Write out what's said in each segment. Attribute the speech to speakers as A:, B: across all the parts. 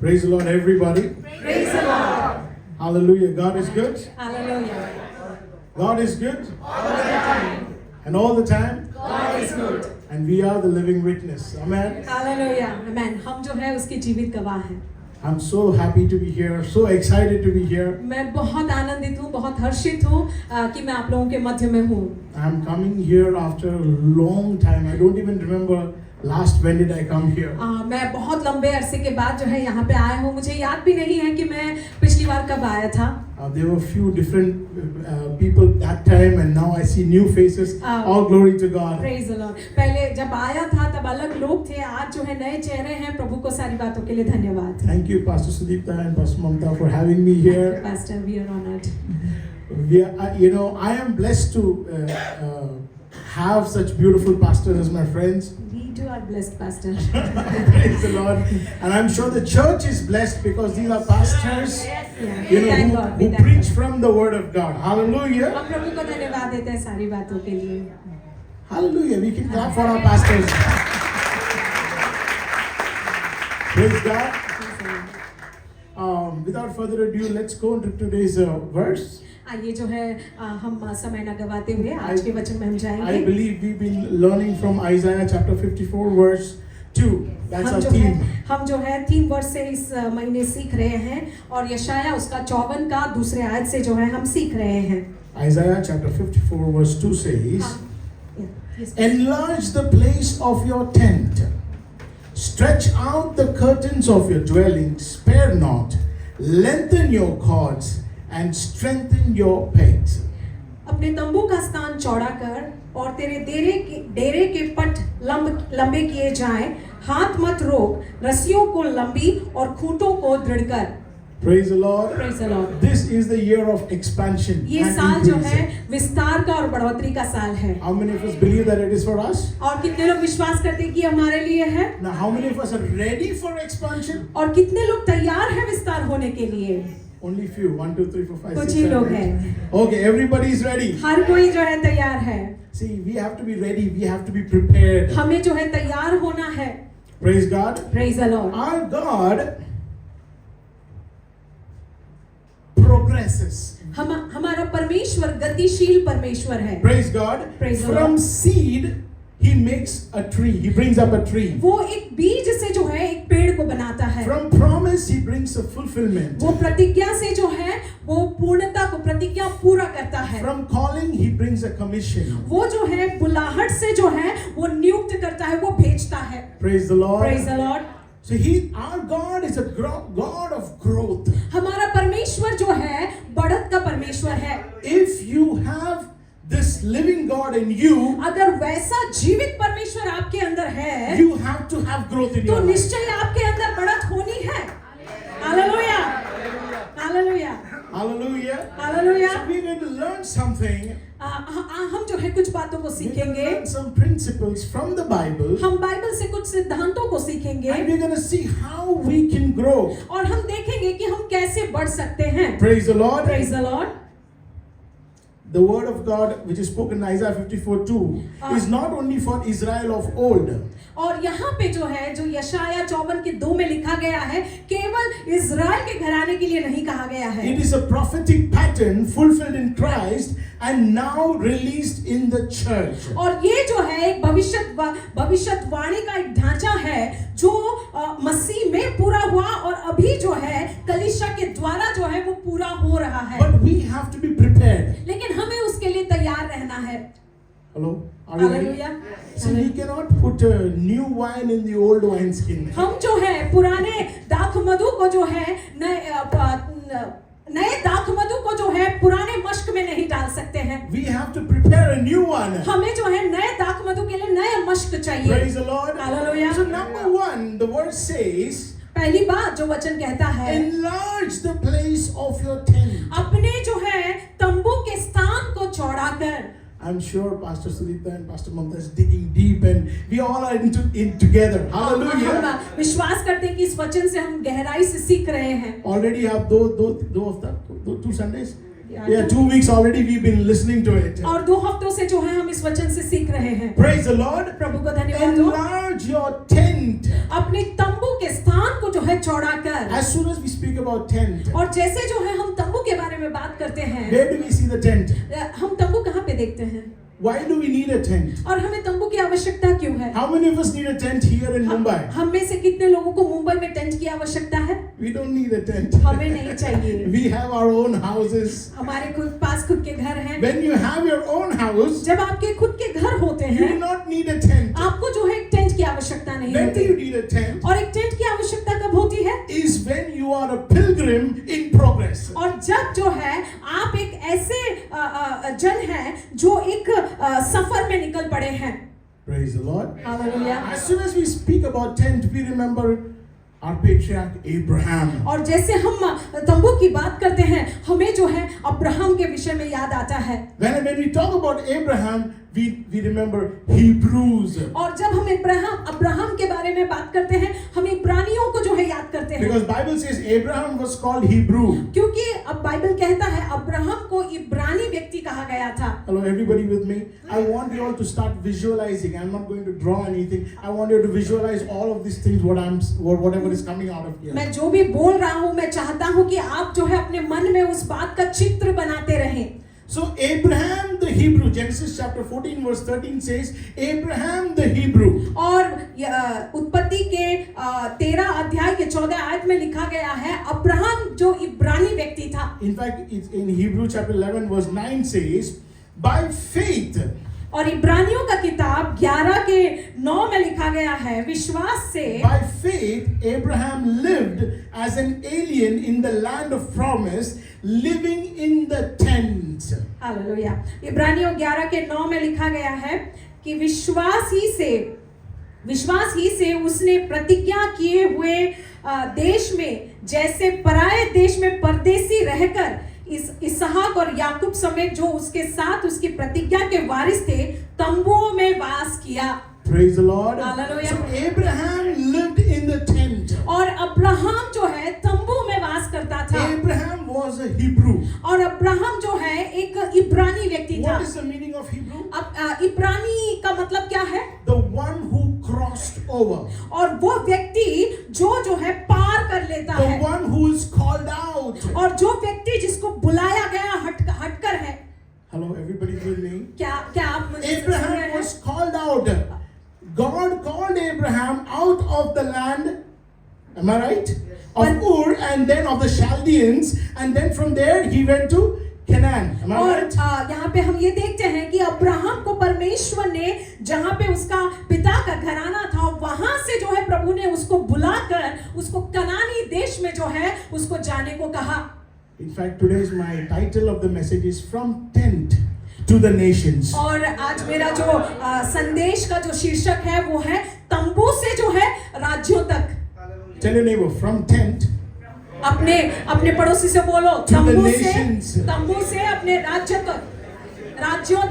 A: Praise the Lord, everybody.
B: Praise the Lord.
A: Hallelujah. God is good.
B: Hallelujah.
A: God is good.
B: All the time.
A: And all the time.
B: God is good.
A: And we are the living witness. Amen.
B: Hallelujah. Amen. हम जो है उसके जीवित गवाह हैं.
A: I'm so happy to be here. So excited to be here.
B: मैं बहुत आनंदित हूँ, बहुत हर्षित हूँ कि मैं आप लोगों के मध्य में हूँ.
A: I'm coming here after a long time. I don't even remember last when did I come here.
B: मैं बहुत लंबे अरसे के बाद जो है यहाँ पे आया हूँ. मुझे याद भी नहीं है कि मैं पिछली बार कब आया था.
A: There were few different people that time, and now I see new faces. All glory to God.
B: Praise the Lord. पहले जब आया था तब अलग लोग थे. आज जो है नए चेहरे हैं. प्रभु को सारी बातों के लिए धन्यवाद.
A: Thank you, Pastor Sudipta and Pastor Mamta, for having me here.
B: Pastor, we are honored.
A: I am blessed to have such beautiful pastors as my friends.
B: We too are blessed, Pastor.
A: Praise the Lord. And I'm sure the church is blessed because these are pastors, who preach from the Word of God. Hallelujah.
B: हम प्रभु को धन्यवाद देते हैं सारी बातों के लिए.
A: Hallelujah. We can clap for our pastors. Praise God. Without further ado, let's go into today's verse.
B: आइए जो है हम समय न गवाते हुए आज के वचन में हम जाएंगे.
A: I believe we've been learning from Isaiah chapter 54 verse 2. That's our theme.
B: हम जो है 3 वर्ष से इस महीने सीख रहे हैं और यशाया उसका 54 का दूसरे आयत से जो है हम सीख रहे हैं.
A: Isaiah chapter 54 verse 2 says, Enlarge the place of your tent. Stretch out the curtains of your dwelling. Spare not. Lengthen your cords and strengthen your pegs.
B: अपने तंबू का स्थान चौड़ा कर और तेरे डेरे के पट लंबे किए जाएं. हाथ मत रोक. रस्सियों को लंबी और खूंटों को दृढ़ कर.
A: Praise the Lord.
B: Praise the Lord.
A: This is the year of expansion.
B: ये साल जो है विस्तार का और बढ़ोतरी का साल है.
A: How many of us believe that it is for us?
B: और कितने लोग विश्वास करते हैं कि हमारे लिए है?
A: Now, how many of us are ready for expansion?
B: और कितने लोग तैयार हैं विस्तार होने के लिए?
A: Only few. 1, 2, 3, 4, 5, 6, 7.
B: कुछ ही लोग हैं.
A: Okay, everybody is ready.
B: हर कोई जो है तैयार है.
A: See, we have to be ready. We have to be prepared.
B: हमें जो है तैयार होना है.
A: Praise God.
B: Praise the Lord.
A: Our God progresses.
B: हमारा परमेश्वर गतिशील परमेश्वर है.
A: Praise God.
B: Praise the
A: From
B: Lord.
A: seed, He makes a tree. He brings up a tree.
B: वो एक बीज से जो है एक पेड़ को बनाता है.
A: From promise, He brings a fulfillment.
B: वो प्रतिज्ञा से जो है वो पूर्णता को प्रतिज्ञा पूरा करता है.
A: From calling, He brings a commission.
B: वो जो है बुलाहट से जो है वो नियुक्त करता है, वो भेजता है.
A: Praise the Lord.
B: Praise the Lord.
A: So our God is a God of growth.
B: हमारा परमेश्वर जो है बढ़त का परमेश्वर है.
A: If you have this living God in you,
B: अगर वैसा जीवित परमेश्वर आपके अंदर है,
A: you have to have growth in
B: तो
A: your life.
B: निश्चय आपके अंदर बढ़त होनी है. Hallelujah, hallelujah,
A: Hallelujah.
B: Hallelujah.
A: So we're going to learn something.
B: हम जो है कुछ बातों को
A: We're going to
B: सीखेंगे.
A: learn some principles from the Bible.
B: हम बाइबल से कुछ सिद्धांतों को सीखेंगे
A: And we're going to see how we can grow.
B: और हम देखेंगे कि हम कैसे बढ़ सकते हैं.
A: Praise the Lord.
B: Praise the Lord.
A: The word of God, which is spoken in Isaiah 54:2, is not only for Israel of old.
B: और यहाँ पे जो है जो यशाया 54 के 2 में लिखा गया है केवल इज़राइल के घराने के लिए नहीं कहा गया है.
A: It is a prophetic pattern fulfilled in Christ and now released in the church.
B: और ये जो है एक भविष्यवाणी का एक ढांचा है जो मसीह में पूरा हुआ और अभी जो है कलीसिया के द्वारा जो है वो पूरा हो रहा है.
A: But we have to be prepared.
B: लेकिन हमें उसके लिए तैयार रहना है.
A: Hello? Are you ready?
B: Hallelujah.
A: So we cannot put new wine in the old wine skin.
B: हम जो है पुराने दाख मधु को जो है नए दाख मधु को जो है पुराने मश्क में नहीं डाल सकते हैं.
A: We have to prepare a new one.
B: हमें जो है नए दाख मधु के लिए नया मश्क चाहिए.
A: Praise the Lord.
B: Hallelujah.
A: So number 1, the word says,
B: पहली बात जो वचन कहता है,
A: enlarge the place of your tent.
B: अपने जो है तंबू के स्थान को चौड़ा कर.
A: I'm sure Pastor Sudipta and Pastor Mamta is digging deep, and we all are in together. Hallelujah.
B: हम विश्वास करते हैं कि इस वचन से हम गहराई से सीख रहे हैं.
A: Already have two Sundays. Yeah, 2 weeks already we've been listening to it.
B: और 2 हफ्तों से जो है हम इस वचन से सीख रहे हैं.
A: Praise the Lord.
B: प्रभु को धन्यवाद हो.
A: Enlarge your tent.
B: अपने तंबू के स्थान को जो है है चौड़ा कर।
A: As soon as we speak about tent,
B: और जैसे जो है हम तंबू के बारे में बात करते हैं,
A: where do we see the tent?
B: हम तंबू कहाँ पे देखते हैं?
A: Why do we need a tent?
B: और हमें तंबू की आवश्यकता क्यों है?
A: How many of us need a tent here in Mumbai?
B: हम में से कितने लोगों को मुंबई में टेंट की आवश्यकता है?
A: We don't need a tent.
B: हमें नहीं चाहिए।
A: We have our own houses.
B: हमारे पास खुद के घर हैं।
A: When you have your own house,
B: जब आपके खुद के घर होते
A: you
B: हैं,
A: do not need a tent.
B: आपको जो है एक टेंट की आवश्यकता नहीं
A: When do you
B: होती।
A: need a tent?
B: और एक टेंट की आवश्यकता कब होती है?
A: Is when you are a pilgrim in progress.
B: और जब जो है आप एक ऐसे जन हैं जो एक सफर में निकल पड़े हैं।
A: Praise the Lord.
B: Hallelujah.
A: As soon as we speak about tent, we remember our patriarch Abraham.
B: और जैसे हम तंबू की बात करते हैं, हमें जो है अब्राहम के विषय में याद आता है।
A: When we talk about Abraham, we remember Hebrews.
B: और जब हम अब्राहम के बारे में बात करते हैं, हम इब्रानियों को जो है याद करते हैं।
A: Because Bible says Abraham was called Hebrew.
B: क्योंकि अब बाइबल कहता है अब्राहम को इब्रानी व्यक्ति कहा गया था।
A: Hello, everybody with me? I want you all to start visualizing. I'm not going to draw anything. I want you to visualize all of these things, whatever is coming out of here.
B: मैं जो भी बोल रहा हूँ, मैं चाहता हूँ कि आप जो है अपने मन में उस बात का चित्र बनाते रहें।
A: So Abraham the Hebrew, Genesis chapter 14 verse 13 says, Abraham the Hebrew.
B: और उत्पत्ति के 13 अध्याय के 14 आयत में लिखा गया है, अब्राहम जो इब्रानी व्यक्ति था।
A: In fact, it's in Hebrew chapter 11 verse 9 says, by faith.
B: और इब्रानियों का किताब 11 के 9 में लिखा गया है, विश्वास से।
A: By faith Abraham lived as an alien in the land of promise, living in the tent.
B: Hallelujah. इब्रानियों 11 के 9 में लिखा गया है कि विश्वास ही से उसने प्रतिज्ञा किए हुए देश में, जैसे पराये देश में परदेसी रहकर इसहाक और याकूब समेत जो उसके साथ उसकी प्रतिज्ञा के वारिस थे, तंबुओं में वास किया।
A: Praise the Lord.
B: Hallelujah.
A: So Abraham lived in the tent.
B: और अब्राहम जो है तंबू में वास करता था।
A: Abraham was a Hebrew.
B: और अब्राहम जो है एक इब्रानी व्यक्ति था।
A: What is the meaning of Hebrew?
B: अब इब्रानी का मतलब क्या है?
A: The one who crossed over.
B: और वो व्यक्ति जो है पार कर लेता
A: The
B: है।
A: one who is called out.
B: और जो व्यक्ति जिसको बुलाया गया हटकर है।
A: Hello, everybody with me?
B: क्या आप मुझे सुन रहे
A: Abraham
B: हैं?
A: was called out. God called Abraham out of the land, am I right? Of Ur, and then of the Chaldeans, and then from there he went to Canaan. Am I
B: और
A: right?
B: यहाँ पे हम ये देखते हैं कि Abraham को परमेश्वर ने जहाँ पे उसका पिता का घराना था, वहां से जो है प्रभु ने उसको बुलाकर उसको कनानी देश में जो है उसको जाने को कहा।
A: In fact, today's my title of the message is From Tent to the Nations.
B: और आज मेरा जो संदेश का जो शीर्षक है वो है तंबू से जो है राज्यों तक।
A: Tell your neighbor, from tent
B: अपने पड़ोसी से बोलो,
A: to the
B: तंबू
A: nations.
B: से अपने राज्यों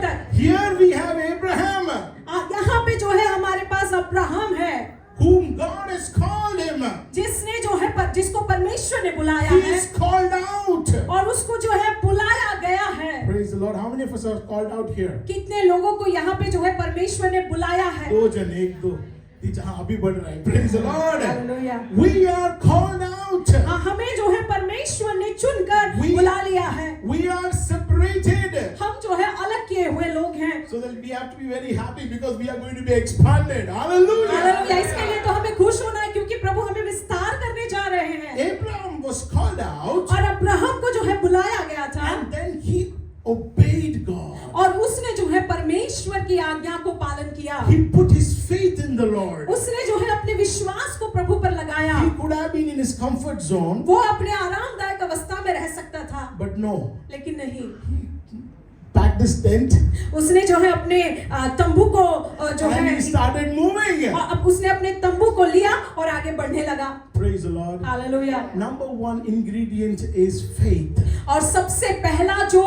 B: तक।
A: Here we have Abraham,
B: यहाँ पे जो है हमारे पास अब्राहम है,
A: whom God has called him.
B: जिसने जो है जिसको परमेश्वर ने बुलाया
A: He
B: है
A: is called out.
B: और उसको जो है बुलाया गया है।
A: Praise the Lord. How many of us are called out here?
B: कितने लोगों को यहाँ पे जो है परमेश्वर ने बुलाया है?
A: 2 जन, 1 2 जहाँ अभी बढ़ रहा है। Praise the Lord.
B: Hallelujah.
A: We are called out.
B: हमें जो है परमेश्वर ने चुनकर बुला लिया है।
A: We are separated.
B: हम जो है अलग किए हुए लोग हैं।
A: So that we have to be very happy because we are going to be expanded. Hallelujah.
B: Hallelujah. इसके लिए तो हमें खुश होना है क्योंकि प्रभु हमें विस्तार करने जा रहे हैं।
A: Abraham was called out.
B: और अब्राहम को जो है बुलाया गया था।
A: And then he obeyed God.
B: और उसने जो है परमेश्वर की आज्ञा को पालन किया।
A: He put his faith in the Lord.
B: उसने जो है अपने विश्वास को प्रभु पर लगाया।
A: He could have been in his comfort zone.
B: वो अपने आरामदायक अवस्था में रह सकता था।
A: But no.
B: लेकिन नहीं।
A: Packed his tent.
B: उसने जो है अपने तंबू को जो
A: And
B: है
A: he started moving.
B: अब उसने अपने तंबू को लिया और आगे बढ़ने लगा।
A: Praise the Lord.
B: Hallelujah.
A: Number 1 ingredient is faith.
B: और सबसे पहला जो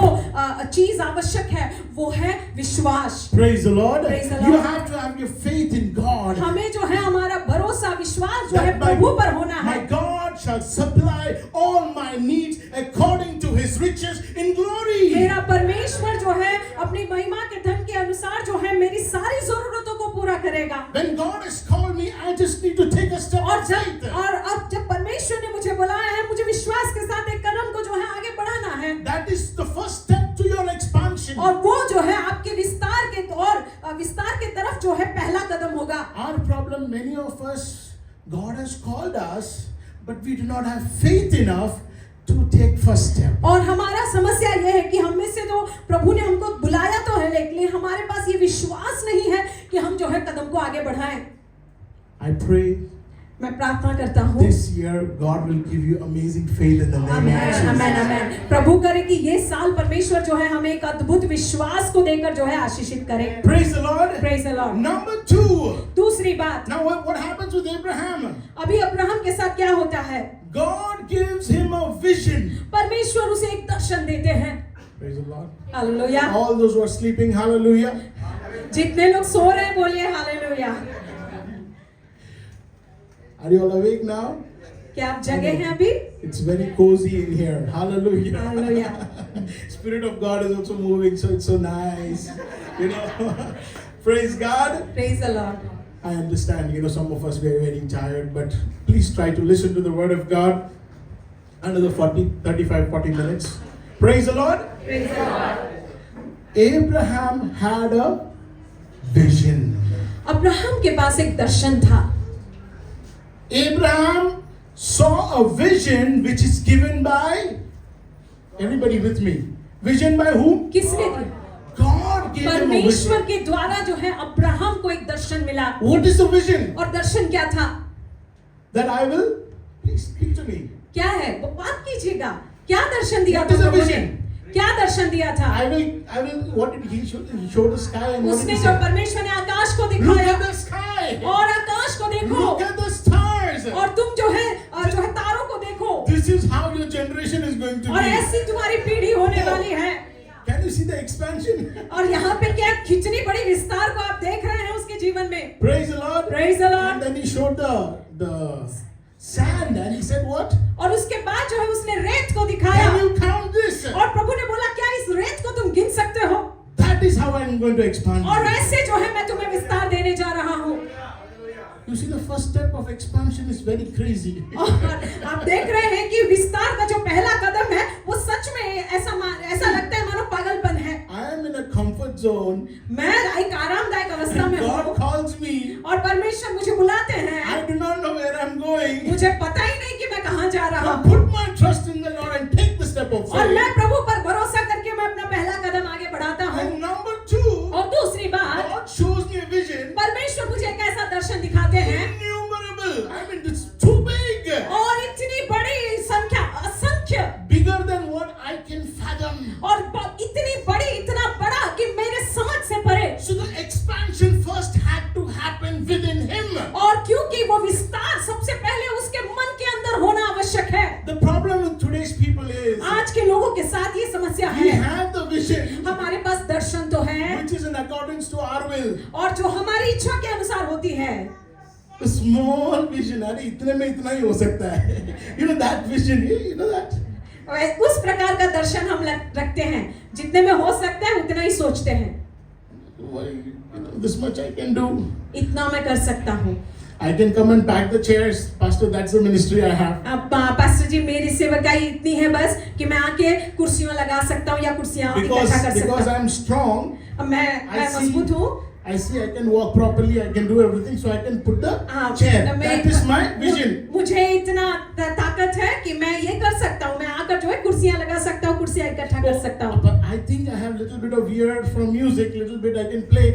B: चीज आवश्यक है वो है विश्वास।
A: Praise the Lord.
B: Praise the Lord.
A: You have to have your faith in God.
B: हमें जो है हमारा भरोसा विश्वास जो है प्रभु पर होना है।
A: My God shall supply all my needs according to his riches in glory.
B: मेरा परमेश्वर जो है अपनी महिमा के धन के अनुसार जो है मेरी सारी जरूरतों को पूरा करेगा।
A: When God has called me, I just need to take a step of faith.
B: और अब जब परमेश्वर विस्तार की तरफ जो है पहला कदम होगा।
A: Our problem, many of us, God has called us, but we do not have faith enough to take first step.
B: और हमारा समस्या यह है कि हम में से तो प्रभु ने हमको बुलाया तो है, लेकिन हमारे पास ये विश्वास नहीं है कि हम जो है कदम को आगे बढ़ाएं।
A: I pray
B: मैं प्रार्थना करता हूँ
A: this year God will give you amazing faith in the name of
B: amen
A: Jesus.
B: आमेन आमेन। प्रभु करे कि ये साल परमेश्वर जो है हमें एक अद्भुत विश्वास को देकर जो है आशीषित करे।
A: Praise the Lord.
B: Praise the Lord।
A: Number 2.
B: दूसरी बात,
A: Now what happens with Abraham?
B: अभी अब्राहम के साथ क्या होता है?
A: God gives him a vision.
B: परमेश्वर उसे एक दर्शन देते हैं।
A: Praise the Lord.
B: Hallelujah.
A: All those who are sleeping, hallelujah.
B: जितने लोग सो रहे हैं बोलिए hallelujah.
A: Are you all awake now?
B: क्या आप जगे हैं अभी?
A: It's very cozy in here. Hallelujah.
B: Hallelujah.
A: Spirit of God is also moving, so it's so nice. You know, praise God.
B: Praise the Lord।
A: I understand, some of us we are very tired, but please try to listen to the word of God another 40 minutes. Praise the Lord.
B: Praise the Lord।
A: Abraham had a vision.
B: Abraham के पास एक दर्शन था।
A: Abraham saw a vision which is given by, everybody with me, vision by whom?
B: किसने दी?
A: God gave him a
B: परमेश्वर
A: vision.
B: के द्वारा जो है Abraham को एक दर्शन मिला।
A: What is the vision?
B: और दर्शन क्या था?
A: That I will, please speak to me.
B: क्या है? वो बात कीजिएगा। क्या दर्शन दिया
A: What
B: था
A: is the
B: प्रभु ने?
A: vision?
B: क्या दर्शन दिया था?
A: I will, what did he show? He showed the sky and what did
B: उसने
A: he
B: जो
A: say?
B: परमेश्वर ने आकाश को
A: Look
B: दिखाया
A: at the sky.
B: और आकाश को देखो
A: Look at the stars.
B: और तुम जो है तारों को देखो
A: This is how your generation is going to
B: और
A: be.
B: ऐसी तुम्हारी पीढ़ी होने वाली है।
A: Can you see the expansion?
B: और यहाँ पे क्या कितनी बड़ी विस्तार को आप देख रहे हैं उसके जीवन में।
A: Praise the Lord.
B: Praise the Lord।
A: And then he showed the sand and he said what?
B: और उसके बाद जो है उसने रेत को दिखाया
A: Can you count this?
B: और प्रभु ने बोला क्या इस रेत को तुम गिन सकते हो?
A: That is how I am going to expand.
B: और
A: you.
B: ऐसे जो है मैं तुम्हें विस्तार देने जा रहा हूँ।
A: You see, the first step of expansion is very crazy.
B: और आप देख रहे हैं कि विस्तार का जो पहला कदम है वो सच में ऐसा लगता है मानो पागलपन है।
A: I am in a comfort zone.
B: मैं एक आरामदायक अवस्था में
A: God
B: हूँ
A: calls me.
B: और परमेश्वर मुझे बुलाते हैं।
A: I do not know where I'm going.
B: मुझे पता ही नहीं कि मैं कहाँ जा रहा
A: I
B: हूँ
A: put my trust in the Lord and take the step of
B: और मैं
A: faith.
B: प्रभु पर भरोसा करके मैं अपना पहला कदम आगे बढ़ाता हूँ।
A: And number 2,
B: और दूसरी बात,
A: God shows me a vision.
B: परमेश्वर मुझे एक ऐसा दर्शन दिखाते हैं
A: Innumerable. I mean, it's too big.
B: और इतनी बड़ी संख्या, असंख्य,
A: Bigger than what I can fathom.
B: और इतनी बड़ी, इतना बड़ा कि मेरे समझ से परे।
A: So the expansion first had to happen within him.
B: और क्योंकि वो विस्तार सबसे पहले उसके मन के अंदर होना आवश्यक है।
A: The problem with today's people is
B: आज के लोगों के साथ ये समस्या
A: we
B: है।
A: have the vision
B: हमारे पास दर्शन तो है
A: which is in accordance to our will.
B: और जो हमारी इच्छा के अनुसार होती है।
A: A small vision, अरे इतने में इतना ही हो सकता है. You know that vision, you know that.
B: उस प्रकार का दर्शन हम रखते हैं, जितने में हो सकता है उतना ही सोचते हैं।
A: Why, this much I can do.
B: इतना मैं कर सकता हूँ।
A: I can come and pack the chairs, Pastor. That's the ministry I have.
B: अब पास्टर जी मेरी सेवकाई इतनी है बस कि मैं आके कुर्सियां लगा सकता हूँ या कुर्सियां इकट्ठा कर सकता
A: Because
B: हूँ।
A: I'm strong.
B: मैं मजबूत हूँ।
A: I see I can walk properly, I can do everything, so I can put the chair. That is my vision.
B: मुझे इतना ताकत है कि मैं ये कर सकता हूँ, मैं आकर जो है कुर्सियां लगा सकता हूँ, कुर्सियां इकट्ठा कर सकता हूँ।
A: But I think I have little bit of ear from music, little bit I can play.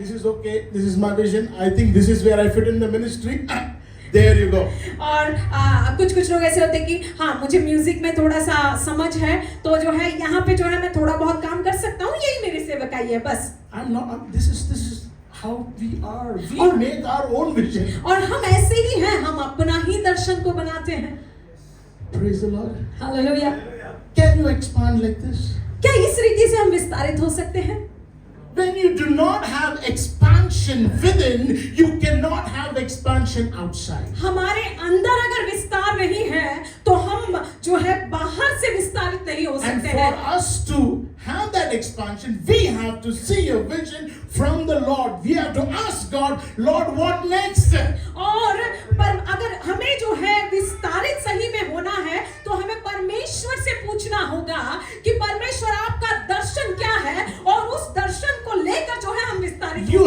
A: This is okay, this is my vision. I think this is where I fit in the ministry. There you go.
B: और कुछ लोग ऐसे होते हैं कि हाँ मुझे music में थोड़ा सा समझ है तो जो है यहाँ पे जो है मैं थोड़ा बहुत काम कर सकता हूँ, यही मेरी सेवकाई है बस।
A: This is how we are. We make our own vision.
B: और हम ऐसे ही हैं, हम अपना ही दर्शन को बनाते हैं।
A: Praise the Lord.
B: Hallelujah.
A: Can you expand like this?
B: क्या इस रीति से हम विस्तारित हो सकते हैं?
A: When you do not have expansion within, you cannot have expansion outside.
B: हमारे अंदर अगर विस्तार नहीं है तो हम जो है बाहर से विस्तारित नहीं हो
A: And
B: सकते
A: for
B: हैं।
A: us to have that expansion, we have to see a vision from the Lord. We have to ask God, Lord, what next?
B: और पर अगर हमें जो है विस्तारित सही में होना है तो हमें परमेश्वर से पूछना होगा कि परमेश्वर आपका दर्शन क्या है और उस दर्शन को लेकर जो है हम विस्तारित
A: You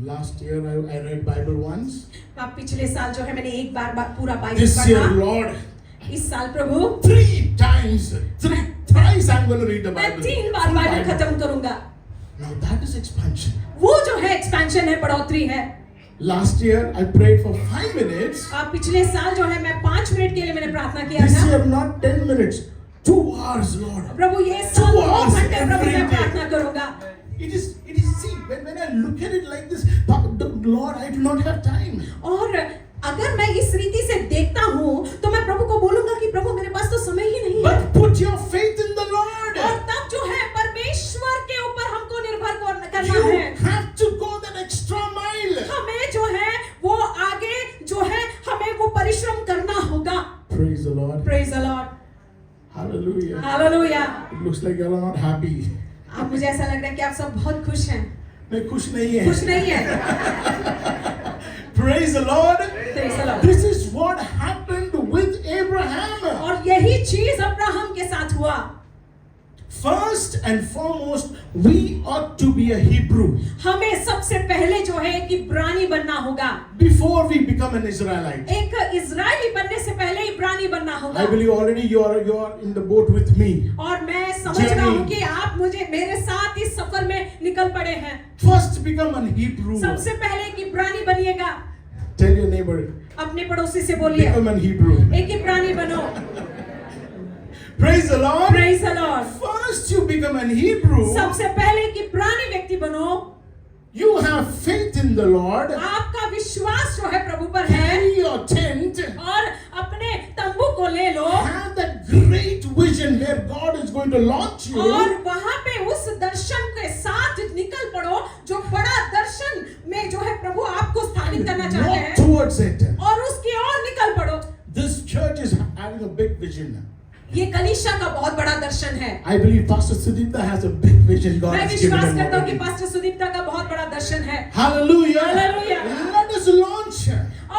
A: Last year I read Bible once.
B: अब पिछले साल जो है मैंने एक बार पूरा बाइबल
A: This year,
B: पढ़ा।
A: Lord,
B: इस साल प्रभु
A: 3 times, thrice I'm going to read the
B: मैं
A: Bible.
B: 3 बार
A: Full
B: बाइबल
A: Bible.
B: खत्म करूंगा।
A: Now that is expansion.
B: वो जो है एक्सपेंशन है, बढ़ोतरी है।
A: Last year I prayed for 5 minutes.
B: अब पिछले साल जो है मैं 5 मिनट के लिए मैंने प्रार्थना किया
A: This
B: था।
A: year not 10 minutes, 2 hours, Lord.
B: प्रभु ये साल
A: 2
B: 2
A: hours
B: घंटे प्रभु
A: every
B: मैं
A: day.
B: प्रार्थना करूंगा।
A: It is see when I look at it like this, Lord, I do not have time.
B: और अगर मैं इस रीति से देखता हूँ तो मैं प्रभु को बोलूंगा कि प्रभु मेरे पास तो समय ही नहीं है।
A: But put your faith in the Lord.
B: और तब जो है परमेश्वर के ऊपर हमको निर्भर करना
A: You
B: है।
A: have to go that extra mile.
B: हमें जो है वो आगे जो है हमें वो परिश्रम करना होगा।
A: Praise the Lord.
B: Praise the Lord.
A: Hallelujah.
B: Hallelujah.
A: It looks like you are not happy.
B: अब मुझे ऐसा लग रहा है कि आप सब बहुत खुश हैं।
A: नहीं खुश नहीं है.
B: खुश नहीं है।
A: Praise the Lord.
B: Praise the Lord.
A: This is what happened with Abraham.
B: और यही चीज अब्राहम के साथ हुआ।
A: First and foremost, we ought to be a Hebrew
B: हमें सबसे पहले जो है एक इब्रानी बनना होगा।
A: before we become an Israelite.
B: एक इजरायली बनने से पहले इब्रानी बनना होगा।
A: I believe already you are in the boat with me.
B: और मैं समझ रहा हूँ कि आप मेरे साथ इस सफर में निकल पड़े हैं।
A: First become an Hebrew.
B: सबसे पहले एक इब्रानी बनिएगा।
A: Tell your neighbor,
B: अपने पड़ोसी से बोलिए
A: become an Hebrew.
B: एक इब्रानी बनो।
A: Praise the Lord.
B: Praise the Lord.
A: First you become an Hebrew.
B: सबसे पहले एक इब्रानी व्यक्ति बनो।
A: You have faith in the Lord.
B: आपका विश्वास जो है प्रभु पर है।
A: Carry your tent.
B: और अपने तंबू को ले लो।
A: Have that great vision where God is going to launch you.
B: और वहां पे उस दर्शन के साथ निकल पड़ो जो बड़ा दर्शन में जो है प्रभु आपको स्थापित करना चाहते
A: Walk
B: हैं।
A: towards it.
B: और उसकी ओर निकल पड़ो।
A: This church is having a big vision.
B: ये कलीसिया का बहुत बड़ा दर्शन है।
A: I believe Pastor Sudipta has a big vision God
B: मैं
A: has given
B: विश्वास
A: him
B: करता हूँ कि
A: already.
B: पास्टर सुदीप्ता का बहुत बड़ा दर्शन है।
A: Hallelujah.
B: Hallelujah.
A: Let us launch.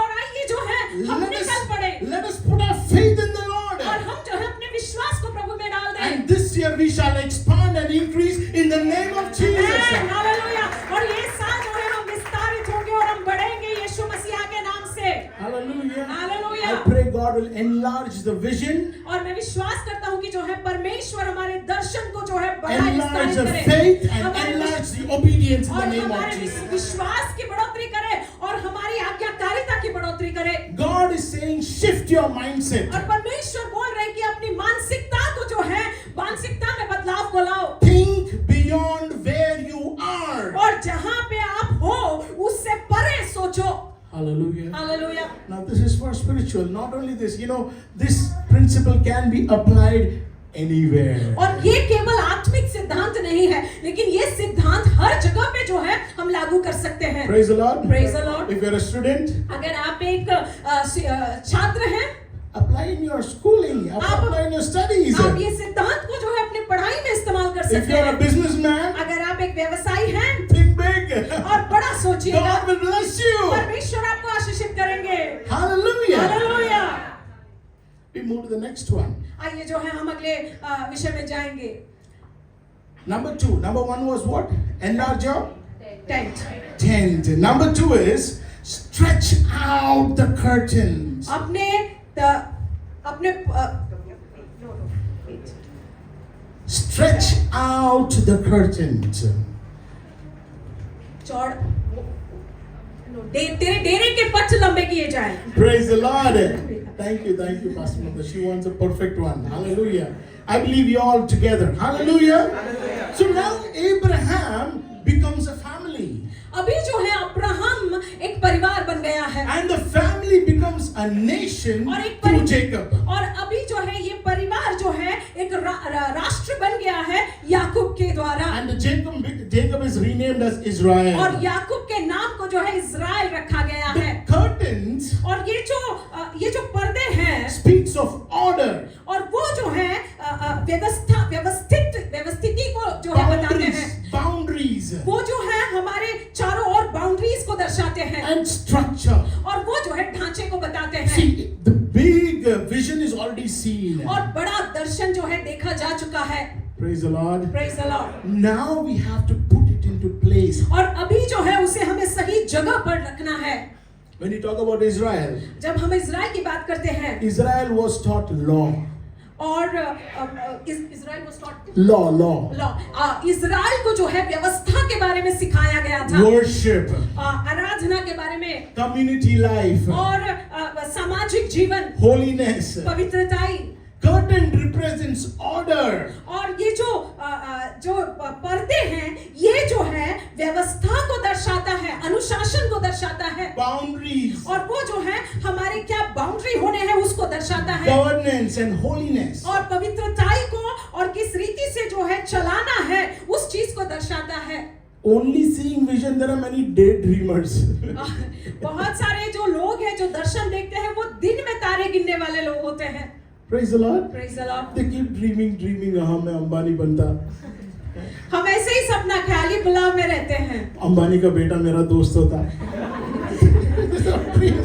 B: और आइए जो है हम निकल पड़े
A: Let us put our faith in the Lord.
B: और हम जो है अपने विश्वास को प्रभु में डाल दें।
A: And this year we shall expand and increase in the name of Jesus.
B: Hallelujah. और ये साल जो है हम विस्तारित होंगे और हम बढ़ेंगे यीशु मसीह के नाम से।
A: Hallelujah.
B: Hallelujah.
A: I pray God will enlarge the vision,
B: और मैं विश्वास करता हूँ कि जो है परमेश्वर हमारे दर्शन को जो है बड़ा
A: enlarge
B: विस्तारित
A: the
B: करे।
A: faith and
B: हमारे
A: enlarge the obedience in
B: और
A: the name of
B: हमारे
A: Jesus.
B: विश्वास की बढ़ोतरी करे और हमारी आज्ञाकारिता की बढ़ोतरी करे।
A: God is saying shift your mindset.
B: और परमेश्वर बोल रहे हैं कि अपनी मानसिकता को जो है मानसिकता में बदलाव को लाओ।
A: Think beyond where you are.
B: और जहाँ पे आप हो उससे परे सोचो।
A: Hallelujah.
B: Hallelujah.
A: Now this is for spiritual. Not only this, this principle can be applied anywhere.
B: और ये केवल आत्मिक सिद्धांत नहीं है लेकिन ये सिद्धांत हर जगह पे जो है हम लागू कर सकते हैं।
A: Praise the Lord.
B: Praise the Lord.
A: If you're a student,
B: अगर आप एक छात्र हैं
A: apply in your schooling, apply in your studies.
B: आप ये सिद्धांत को जो है अपनी पढ़ाई में इस्तेमाल कर
A: If
B: सकते
A: you're a
B: हैं।
A: businessman,
B: अगर आप एक व्यवसायी हैं
A: think big.
B: और बड़ा सोचिएगा,
A: God will bless you.
B: परमेश्वर आपको आशीषित करेंगे।
A: Hallelujah.
B: Hallelujah.
A: We move to the next one.
B: आइए जो है हम अगले विषय में जाएंगे।
A: Number 2. Number 1 was what? Enlarge your
B: tent.
A: tent. Number 2 is stretch out the curtains.
B: अपने
A: Stretch out the curtains.
B: चौड़ तेरे डेरे के पट लंबे किए जाए।
A: Praise the Lord. Thank you, Pastor Mother. She wants a perfect one. Hallelujah. I believe you all together. Hallelujah. So now Abraham becomes a family.
B: अभी जो है अब्राहम एक परिवार बन गया है।
A: And the family becomes a nation
B: और एक
A: through Jacob.
B: और अभी जो है ये परिवार जो है एक राष्ट्र बन गया है याकूब के द्वारा।
A: And Jacob is renamed as Israel.
B: और याकूब के नाम को जो है इज़राइल रखा गया
A: The
B: है।
A: curtains
B: और ये जो पर्दे हैं
A: speaks of order,
B: और वो जो है व्यवस्थिति को जो है बताते हैं।
A: boundaries,
B: वो जो है हमारे चारों ओर बाउंड्रीज को दर्शाते हैं
A: and structure.
B: और वो जो है ढांचे को बताते हैं।
A: See, the big vision is already seen.
B: और बड़ा दर्शन जो है देखा जा चुका है।
A: Praise the Lord.
B: Praise the Lord.
A: Now we have to put it into place.
B: और अभी जो है उसे हमें सही जगह पर रखना है।
A: When you talk about Israel,
B: जब हम इजराइल की बात करते हैं,
A: Israel was taught law.
B: और Israel was taught
A: Law.
B: Israel को जो है व्यवस्था के बारे में सिखाया गया था,
A: Worship.
B: आराधना के बारे में,
A: Community life.
B: और सामाजिक जीवन,
A: Holiness.
B: पवित्रताई।
A: Curtain represents order.
B: और ये जो पर्दे हैं, ये जो है व्यवस्था को दर्शाता है, अनुशासन को दर्शाता है।
A: Boundaries.
B: और वो जो है हमारे क्या बाउंड्री होने हैं उसको दर्शाता है।
A: Governance and holiness.
B: और पवित्रताई को और किस रीति से जो है चलाना है उस चीज को दर्शाता है।
A: Only seeing vision, there are many daydreamers.
B: बहुत सारे जो लोग हैं जो दर्शन देखते हैं वो दिन में तारे गिनने वाले लोग होते हैं।
A: Praise the Lord.
B: Praise the Lord.
A: They keep dreaming. हाँ मैं अंबानी बनता।
B: हम ऐसे ही सपना ख्याली बुलाव में रहते हैं।
A: अंबानी का बेटा मेरा दोस्त होता।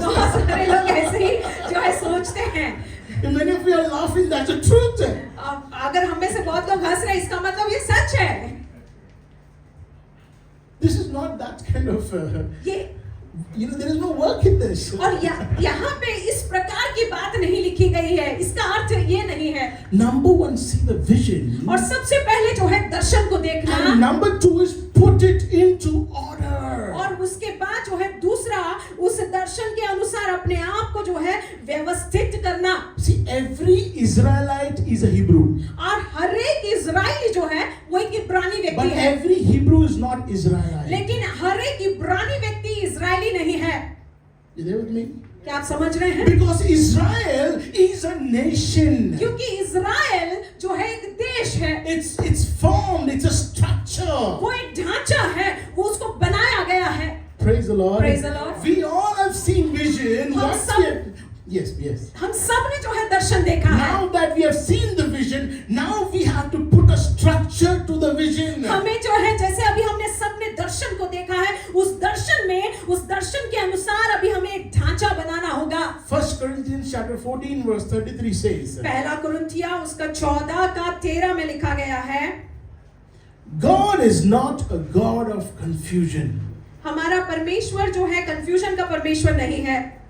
B: बहुत सारे लोग ऐसे ही जो है सोचते हैं।
A: Many of you are laughing. That's the truth.
B: अगर हम में से बहुत लोग हंस रहे हैं, इसका मतलब ये सच है।
A: This is not that kind of.
B: ये
A: there is no work in this.
B: और यहाँ पे इस प्रकार की बात नहीं लिखी गई है। इसका अर्थ ये नहीं है।
A: Number one, see the vision.
B: और सबसे पहले जो है दर्शन को देखना।
A: And number two is put it into order.
B: और उसके बाद जो है दूसरा, उस दर्शन के अनुसार अपने आप को जो है व्यवस्थित करना।
A: See, every Israelite is a Hebrew.
B: और हर एक इजरायली जो है वो एक इब्रानी व्यक्ति
A: But
B: है।
A: every Hebrew is not Israelite.
B: लेकिन हर एक इब्रानी व्यक्ति इजरायली नहीं है।
A: You there with me?
B: क्या आप समझ रहे हैं?
A: Because Israel is a nation.
B: क्योंकि इजराइल जो है एक देश है।
A: It's formed. It's a structure.
B: वो एक ढांचा है, वो उसको बनाया गया है।
A: Praise the Lord.
B: Praise the Lord.
A: We all have seen vision.
B: हम
A: Once
B: सब-
A: we have- Yes.
B: हम सब ने जो है दर्शन देखा है।
A: Now that we have seen the vision, now we have to put a structure to the vision.
B: हमें जो है जैसे अभी हमने सबने दर्शन को देखा है, उस दर्शन में, उस दर्शन के अनुसार अभी हमें एक ढांचा बनाना होगा।
A: 1 Corinthians chapter 14 verse 33 says,
B: पहला कुरिन्थिया उसका 14 का 13 में लिखा गया है,
A: God is not a God of confusion.
B: हमारा परमेश्वर जो है कंफ्यूजन का परमेश्वर नहीं है।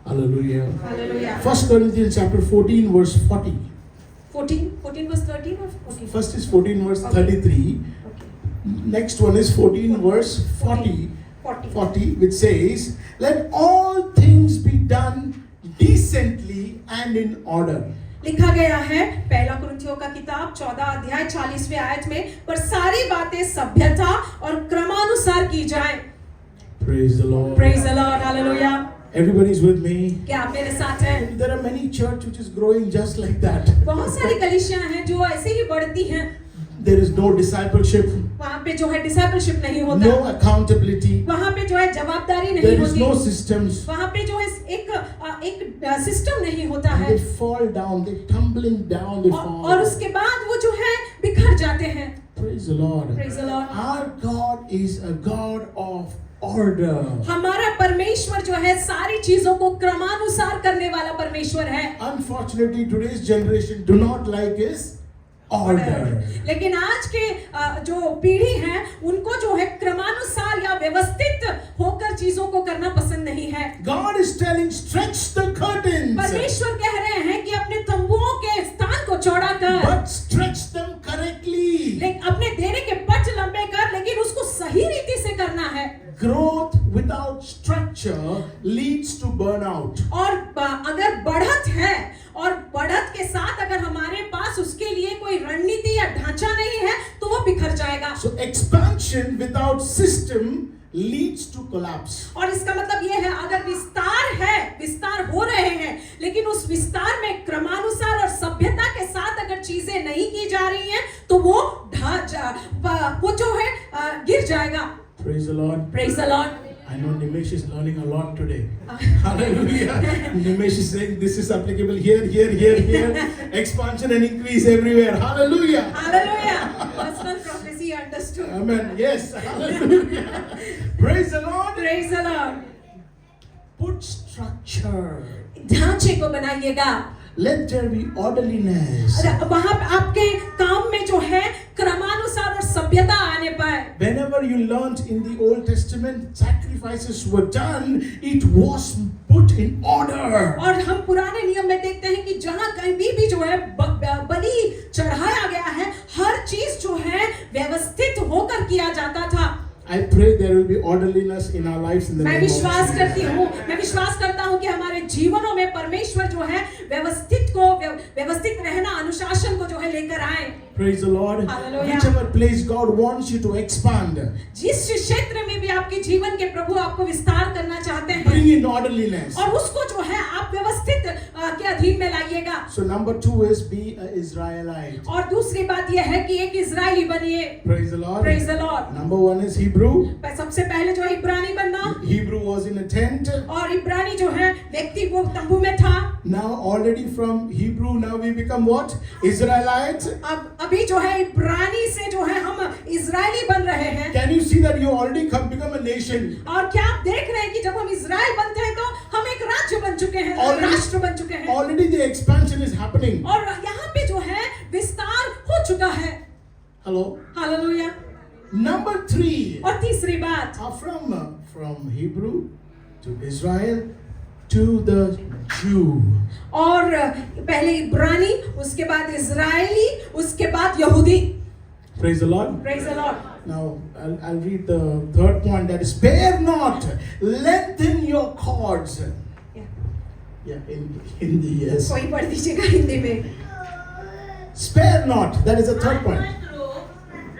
A: Hallelujah.
B: Hallelujah.
A: 1 Corinthians chapter 14 verse 40.
B: 14 was 13 or 14?
A: First is 14 verse 33.
B: Okay.
A: Next one is 14 verse 40. 40 which says, let all things be done decently and in order.
B: लिखा गया है पहला कुरिन्थियों का किताब 14 अध्याय 40वें आयत में, पर सारी बातें सभ्यता और क्रमानुसार की जाए।
A: Praise the Lord.
B: Praise the Lord. Hallelujah.
A: Everybody is with me.
B: क्या आप मेरे साथ हैं?
A: There are many church which is growing just like that.
B: बहुत सारी कलीसियां हैं जो ऐसे ही बढ़ती हैं।
A: There is no discipleship,
B: वहाँ पे जो है डिसाइपलशिप नहीं होता,
A: no accountability,
B: वहाँ पे जो है जवाबदारी नहीं
A: there is
B: होती,
A: no systems.
B: वहाँ पे जो है एक सिस्टम नहीं होता है,
A: They fall down, they tumbling down, they fall.
B: और उसके बाद वो जो है बिखर जाते हैं।
A: Praise the Lord.
B: Praise the Lord.
A: Our God is a God of order.
B: हमारा परमेश्वर जो है सारी चीजों को क्रमानुसार करने वाला परमेश्वर है।
A: Unfortunately, today's generation do not like his order.
B: लेकिन आज के जो पीढ़ी है उनको जो है क्रमानुसार या व्यवस्थित होकर चीजों को करना पसंद नहीं है।
A: God is telling, stretch the curtains,
B: परमेश्वर कह रहे हैं कि अपने तंबुओं के स्थान को चौड़ा कर,
A: but stretch them correctly.
B: अपने देने के पट लंबे कर, लेकिन उसको सही रीति से करना है।
A: Growth without structure leads to burnout.
B: और अगर बढ़त है और बढ़त के साथ अगर हमारे पास उसके लिए कोई रणनीति या ढांचा नहीं है तो वो बिखर जाएगा।
A: So expansion without system leads to collapse.
B: और इसका मतलब ये है अगर विस्तार हो रहे हैं, लेकिन उस विस्तार में क्रमानुसार और सभ्यता के साथ अगर चीजें नहीं की जा रही हैं तो वो जो है गिर जाएगा।
A: Praise the Lord.
B: Praise the Lord.
A: I know Nimesh is learning a lot today. Hallelujah. Nimesh is saying this is applicable here. Expansion and increase everywhere. Hallelujah.
B: Hallelujah. Personal prophecy understood.
A: Amen. Yes. Hallelujah. Praise the Lord.
B: Praise the Lord.
A: Put structure.
B: ढांचे को बनाइएगा।
A: Let there be orderliness.
B: वहां आपके काम में जो है क्रमानुसार और सभ्यता आने पाए।
A: Whenever you learned in the Old Testament, sacrifices were done, it was put in order.
B: और हम पुराने नियम में देखते हैं कि जहां कहीं भी जो है बलि चढ़ाया गया है, हर चीज जो है व्यवस्थित होकर किया जाता था।
A: I pray there will be orderliness in our lives in the
B: मैं
A: name of
B: विश्वास
A: Jesus.
B: करता हूँ कि हमारे जीवनों में परमेश्वर जो है व्यवस्थित रहना, अनुशासन को जो है लेकर आए।
A: Praise the Lord.
B: Hallelujah.
A: Whichever place God wants you to expand,
B: जिस क्षेत्र में भी आपके जीवन के प्रभु आपको विस्तार करना चाहते हैं,
A: bring in orderliness.
B: और उसको जो है आप व्यवस्थित के अधीन में लाइएगा।
A: So number 2 is be an Israelite.
B: और दूसरी बात यह है कि एक इजरायली बनिए।
A: Praise the Lord.
B: Praise the Lord.
A: Number 1 is Hebrew.
B: सबसे पहले जो है इब्रानी बनना,
A: Hebrew was in a tent.
B: और इब्रानी जो है व्यक्ति वो तंबू में था।
A: Now already from Hebrew now we become what? Israelites.
B: अब अभी जो है इब्रानी से जो है हम इजरायली बन रहे हैं।
A: Can you see that you already become a nation?
B: और क्या आप देख रहे हैं कि जब हम इजराइल बनते हैं तो हम एक राज्य बन चुके हैं, राष्ट्र बन चुके हैं।
A: Already the expansion is happening.
B: और यहाँ पे जो है विस्तार हो चुका है।
A: Hello.
B: हालेलुया।
A: Number 3.
B: और तीसरी बात,
A: From Hebrew to Israel to the Jew.
B: और पहले इब्रानी, उसके बाद इजरायली, उसके बाद यहूदी।
A: Praise the Lord.
B: Praise the Lord.
A: Now I'll read the third point, that is, spare not, lengthen your cords. Yeah, in Hindi, yes.
B: कोई पढ़ दीजिएगा हिंदी में।
A: Spare not, that is the third point.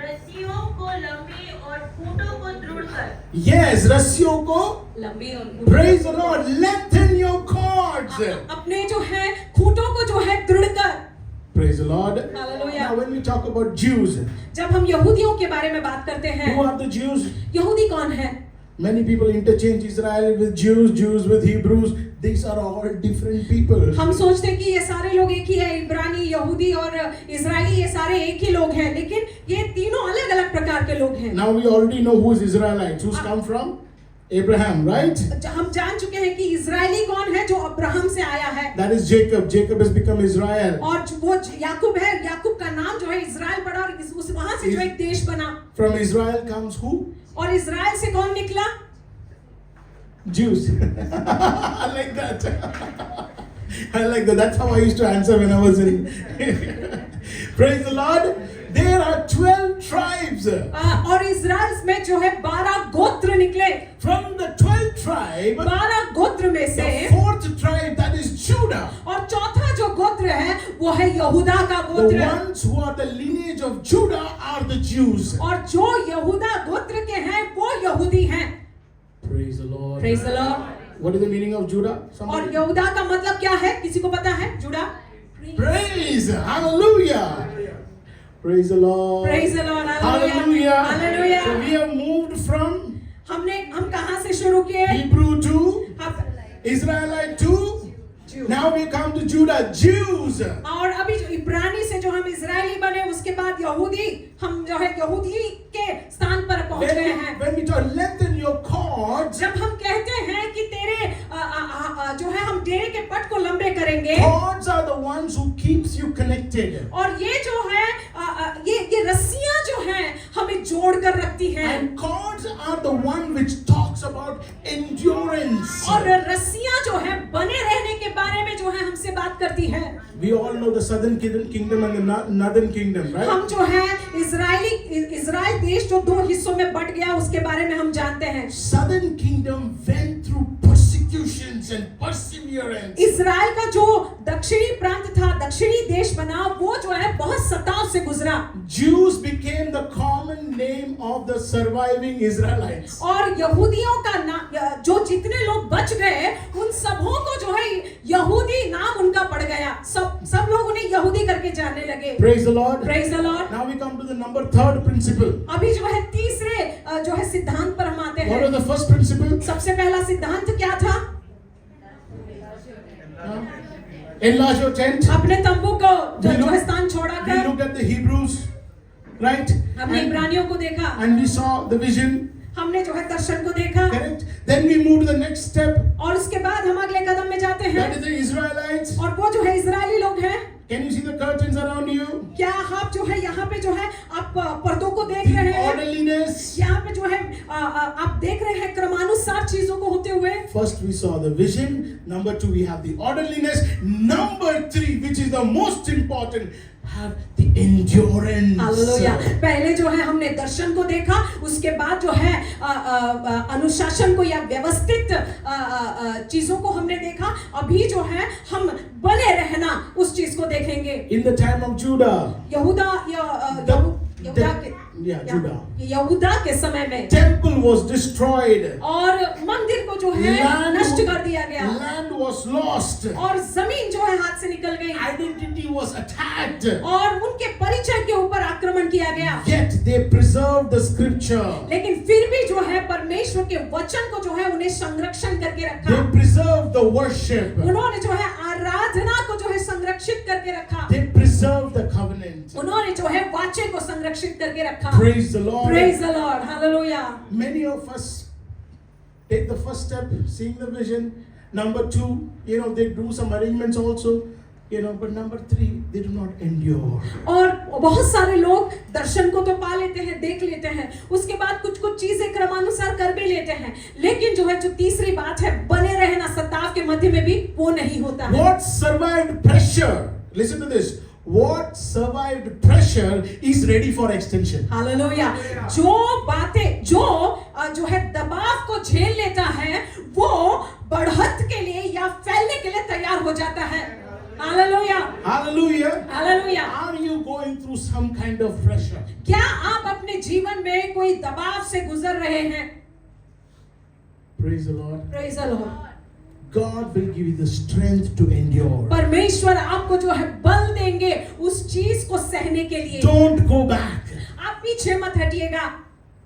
C: रस्सियों को लंबी और खूंटों को दृढ़ कर।
A: Yes, रस्सियों को,
B: लंबी और
A: praise the Lord, lengthen your cords.
B: अपने जो है खूंटों को जो है दृढ़ कर।
A: Praise the Lord.
B: Hallelujah.
A: Now when we talk about Jews,
B: जब हम यहूदियों के बारे में बात करते हैं,
A: who are the Jews?
B: यहूदी कौन है?
A: Many people interchange Israel with Jews, Jews with Hebrews. These are all different people.
B: हम सोचते हैं कि ये सारे लोग एक ही है, इब्रानी, यहूदी और इजरायली, ये सारे एक ही लोग हैं, लेकिन ये तीनों अलग-अलग प्रकार के लोग हैं।
A: Now we already know who is Israelites, who's come from Abraham, right?
B: हम जान चुके हैं कि इजरायली कौन है, जो अब्राहम से आया है।
A: That is Jacob. Jacob has become Israel.
B: और वो याकूब है, याकूब का नाम जो है इजराइल पड़ा, और उस वहां से जो एक देश बना।
A: From Israel comes who?
B: और इजराइल से कौन निकला?
A: Jews. I like that. I like that. That's how I used to answer when I was in. Praise the Lord. There are 12 tribes.
B: और इजराइल में जो है 12 गोत्र निकले।
A: From the 12th tribe,
B: 12 गोत्र में से
A: the 4th tribe, that is Judah.
B: और चौथा जो गोत्र है वो है यहूदा का
A: The
B: गोत्र।
A: ones who are the lineage of Judah are the Jews.
B: और जो यहूदा गोत्र के हैं वो यहूदी हैं।
A: Praise the Lord.
B: Praise the Lord.
A: What is the meaning of Judah?
B: और
A: Somebody?
B: यहूदा का मतलब क्या है? किसी को पता है? जुड़ा?
A: Praise. Hallelujah. Praise the Lord.
B: Praise the Lord.
A: Hallelujah.
B: Hallelujah.
A: So we have moved from
B: हम कहाँ से शुरू किए?
A: Hebrew to
B: हम-
A: Israelite to,
B: Jew.
A: now we come to Judah, Jews.
B: और अभी जो इब्रानी से जो हम इजरायली बने, उसके बाद यहूदी, हम जो है यहूदी के स्थान पर पहुंच गए हैं।
A: When we talk lengthen your cords,
B: जब हम कहते हैं कि तेरे जो है हम डेरे के पट को लंबे करेंगे,
A: cords are the ones who keeps you connected.
B: और ये जो है ये रस्सियां जो हैं हमें जोड़ कर रखती हैं।
A: And cords are the one which talks about endurance.
B: और रस्सियां जो है बने रहने के बारे में जो है हमसे बात करती है।
A: We all know the southern kingdom and the northern kingdom, right?
B: हम जो है इजराइल देश जो 2 हिस्सों में बट गया, उसके बारे में हम जानते हैं।
A: Southern kingdom went through persecutions and perseverance.
B: Israel का जो दक्षिणी प्रांत था, दक्षिणी देश बना, वो जो है बहुत सताव से गुजरा।
A: Jews became the common name of the surviving Israelites.
B: और यहूदियों का नाम, जो जितने लोग बच गए, उन सबों को जो है यहूदी नाम उनका पड़ गया। सब लोग उन्हें यहूदी करके जानने लगे।
A: Praise the Lord.
B: Praise the Lord.
A: Now we come to the number 3rd principle.
B: अभी जो है तीसरे जो है सिद्धांत पर हम आते
A: What was
B: हैं।
A: the first principle?
B: सबसे पहला सिद्धांत क्या था?
A: Enlarge your tent.
B: अपने तंबू को
A: We
B: जो है
A: looked-
B: स्थान छोड़ा
A: We
B: कर
A: looked at the Hebrews, right?
B: हमने
A: And,
B: इब्रानियों को देखा,
A: and we saw the vision.
B: हमने जो है दर्शन को देखा।
A: Correct? Then we move to the next step.
B: और उसके बाद हम अगले कदम में जाते हैं।
A: That is the Israelites.
B: और वो जो है इजरायली लोग हैं।
A: Can you see the curtains around you?
B: क्या आप जो है यहाँ पे जो है आप पर्दों को देख
A: The
B: रहे हैं?
A: orderliness.
B: यहाँ पे जो है आप देख रहे हैं क्रमानुसार चीजों को होते हुए।
A: First we saw the vision. Number 2 we have the orderliness. Number 3, which is the most important, have the endurance.
B: Hallelujah. पहले जो है हमने दर्शन को देखा, उसके बाद जो है अनुशासन को या व्यवस्थित चीजों को हमने देखा। अभी जो है हम बने रहना उस चीज को देखेंगे।
A: In the time of Judah,
B: यहूदा के समय में
A: temple was destroyed.
B: और मंदिर को जो है नष्ट कर दिया गया।
A: Land was lost.
B: और जमीन जो है हाथ से निकल गई।
A: Identity was attacked.
B: और उनके परिचय के ऊपर आक्रमण किया गया।
A: Yet they preserved the scripture.
B: लेकिन फिर भी जो है परमेश्वर के वचन को जो है उन्हें संरक्षण करके रखा।
A: They preserved the worship.
B: उन्होंने जो है आराधना को जो है संरक्षित करके रखा।
A: They preserved the covenant.
B: उन्होंने जो है वाचे को संरक्षित करके रखा।
A: Praise the Lord.
B: Praise the Lord. Hallelujah.
A: Many of us take the first step, seeing the vision. Number 2, they do some arrangements also. But number 3, they do not endure.
B: और बहुत सारे लोग दर्शन को तो पा लेते हैं, देख लेते हैं, उसके बाद कुछ चीजें क्रमानुसार कर भी लेते हैं, लेकिन जो है जो तीसरी बात है बने रहना सताव के मध्य में भी वो नहीं होता है।
A: What survived pressure? Listen to this. What survived pressure is ready for extension.
B: Hallelujah. जो बातें जो है दबाव को झेल लेता है वो बढ़त के लिए या फैलने के लिए तैयार हो जाता है। Hallelujah.
A: Hallelujah.
B: Hallelujah.
A: Are you going through some kind of pressure?
B: क्या आप अपने जीवन में कोई दबाव से गुजर रहे हैं?
A: Praise the Lord.
B: Praise the Lord.
A: God will give you the strength to endure.
B: परमेश्वर आपको जो है बल देंगे उस चीज को सहने के लिए।
A: Don't go back.
B: आप पीछे मत हटिएगा।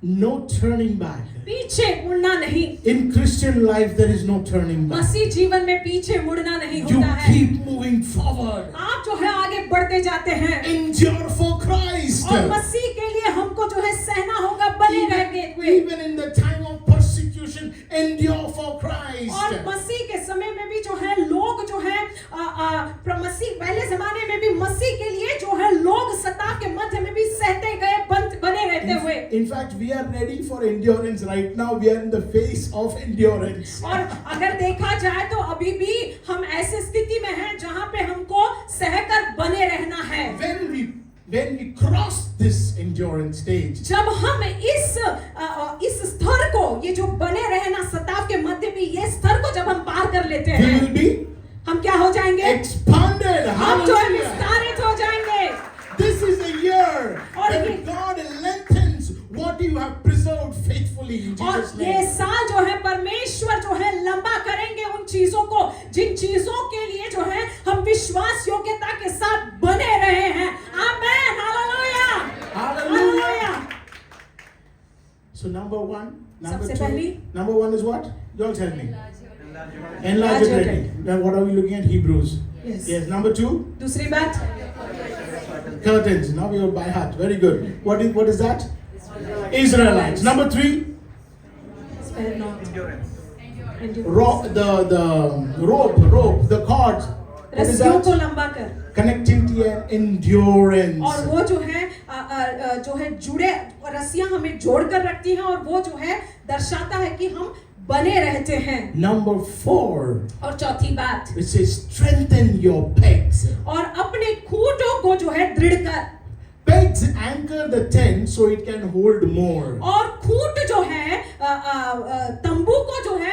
A: No turning back.
B: पीछे मुड़ना नहीं।
A: In Christian life there is no turning back.
B: मसीह जीवन में पीछे मुड़ना नहीं
A: You
B: होता है।
A: keep moving forward.
B: आप जो है आगे बढ़ते जाते हैं।
A: Endure for Christ.
B: और मसीह के लिए हमको जो है सहना होगा, बने रहेंगे हुए।
A: Even in the time of persecution, endure for Christ.
B: और मसीह के समय में भी जो है लोग जो है मसीह पहले जमाने में भी मसीह के लिए जो है लोग सताव के मध्य में भी सहते गए, बने रहते हुए।
A: In fact, we are ready for endurance right now. We are in the phase of endurance.
B: और अगर देखा जाए तो अभी भी हम ऐसी स्थिति में हैं जहां पे हमको सहकर बने रहना है।
A: When we cross this endurance stage,
B: जब हम इस स्तर को, ये जो बने रहना सताव के मध्य में ये स्तर को जब हम पार कर लेते
A: we
B: हैं,
A: will be
B: हम क्या हो जाएंगे?
A: expanded.
B: हम जो है
A: Hallelujah.
B: विस्तारित हो जाएंगे।
A: This is a year
B: और
A: when
B: ये-
A: God lengthens what you have preserved faithfully in
B: और
A: Jesus'
B: ये
A: name.
B: साल जो है परमेश्वर जो है लंबा करेंगे उन चीजों को जिन चीजों के लिए जो है हम विश्वास योग्यता के साथ बने रहे हैं। आमेन। Hallelujah.
A: Hallelujah. So number 1, number
B: सबसे
A: 2,
B: पहली-
A: number 1 is what? You all tell me.
B: Enlarge
A: Enlarge
B: your
A: your tent. Now what are we looking at? Hebrews.
B: Yes.
A: Yes. Number 2,
B: दूसरी बात
A: curtains. Now we are by heart. Very good. What is that? Israelites. Number 3,
B: spare not. Endurance.
A: the rope, the cords. What is
B: रस्सियों को
A: that?
B: लंबा कर।
A: Connectivity and endurance.
B: और वो जो है जुड़े रस्सियां हमें जोड़ कर रखती हैं और वो जो है दर्शाता है कि हम बने रहते हैं।
A: Number 4,
B: और चौथी बात,
A: it says strengthen your pegs.
B: और अपने खूंटों को जो है दृढ़ कर।
A: Pegs anchor the tent so it can hold more.
B: और खूंट जो है तंबू को जो है